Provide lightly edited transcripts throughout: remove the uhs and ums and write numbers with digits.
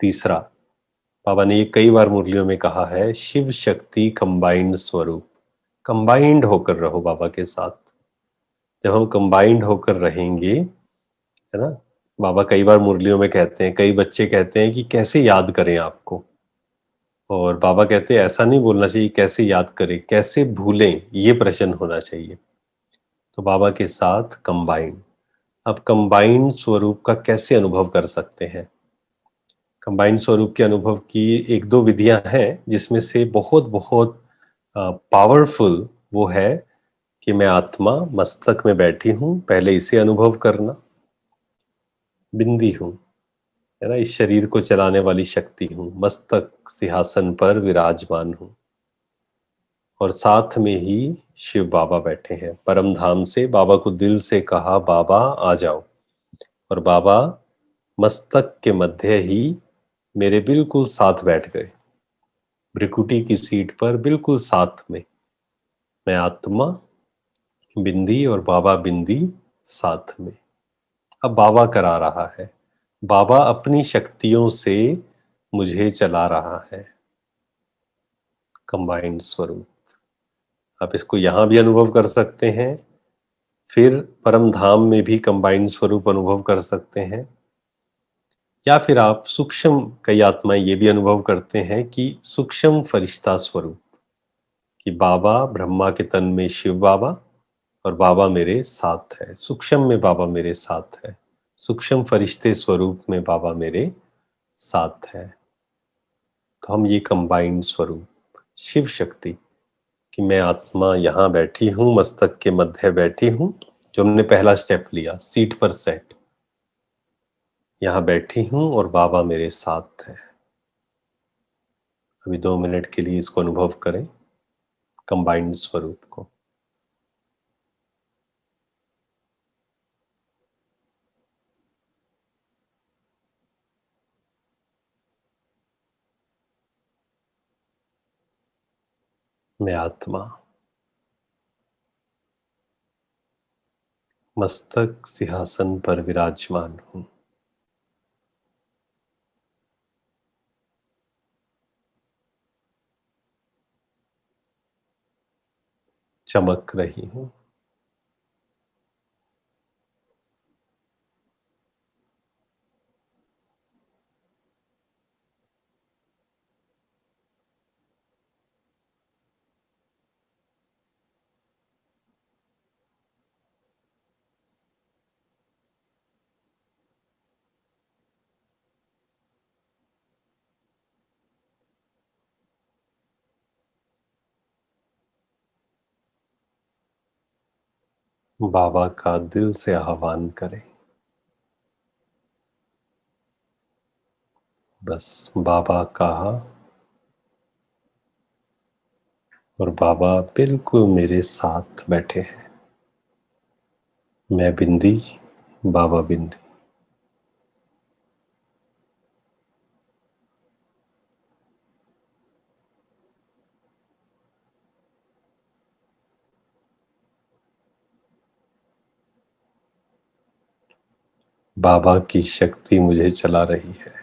तीसरा, बाबा ने ये कई बार मुरलियों में कहा है, शिव शक्ति कंबाइंड स्वरूप। कंबाइंड होकर रहो बाबा के साथ। जब हम कंबाइंड होकर रहेंगे, है ना, बाबा कई बार मुरलियों में कहते हैं, कई बच्चे कहते हैं कि कैसे याद करें आपको, और बाबा कहते हैं ऐसा नहीं बोलना चाहिए कैसे याद करें, कैसे भूलें, ये प्रश्न होना चाहिए। तो बाबा के साथ कंबाइंड। अब कंबाइंड स्वरूप का कैसे अनुभव कर सकते हैं? कंबाइंड स्वरूप के अनुभव की एक दो विधियां हैं, जिसमें से बहुत बहुत पावरफुल वो है कि मैं आत्मा मस्तक में बैठी हूं, पहले इसे अनुभव करना। बिंदी हूं, है ना, इस शरीर को चलाने वाली शक्ति हूं, मस्तक सिंहासन पर विराजमान हूं, और साथ में ही शिव बाबा बैठे हैं। परम धाम से बाबा को दिल से कहा, बाबा आ जाओ, और बाबा मस्तक के मध्य ही मेरे बिल्कुल साथ बैठ गए, भ्रिकुटी की सीट पर बिल्कुल साथ में। मैं आत्मा बिंदी और बाबा बिंदी साथ में। अब बाबा करा रहा है, बाबा अपनी शक्तियों से मुझे चला रहा है। कंबाइंड स्वरूप, आप इसको यहां भी अनुभव कर सकते हैं, फिर परम धाम में भी कंबाइंड स्वरूप अनुभव कर सकते हैं, या फिर आप सूक्ष्म, कई आत्माएं ये भी अनुभव करते हैं कि सूक्ष्म फरिश्ता स्वरूप, कि बाबा ब्रह्मा के तन में शिव बाबा और बाबा मेरे साथ है, सूक्ष्म में बाबा मेरे साथ है, सूक्ष्म फरिश्ते स्वरूप में बाबा मेरे साथ है। तो हम ये कंबाइंड स्वरूप, शिव शक्ति, कि मैं आत्मा यहाँ बैठी हूँ, मस्तक के मध्य बैठी हूँ, जो हमने पहला स्टेप लिया, सीट पर सेट, यहाँ बैठी हूँ और बाबा मेरे साथ है। अभी 2 मिनट के लिए इसको अनुभव करें, कंबाइंड स्वरूप को। मैं आत्मा मस्तक सिंहासन पर विराजमान हूं। चमक रही हूं। बाबा का दिल से आह्वान करें, बस बाबा कहा और बाबा बिल्कुल मेरे साथ बैठे हैं। मैं बिंदी, बाबा बिंदी। बाबा की शक्ति मुझे चला रही है।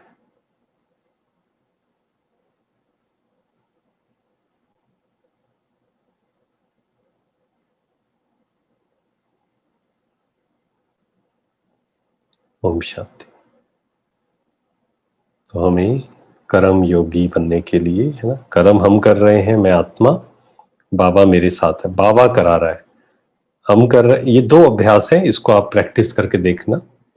ओम शांति। तो हमें कर्म योगी बनने के लिए, है ना, कर्म हम कर रहे हैं, मैं आत्मा, बाबा मेरे साथ है, बाबा करा रहा है, हम कर रहे हैं। ये दो अभ्यास है, इसको आप प्रैक्टिस करके देखना।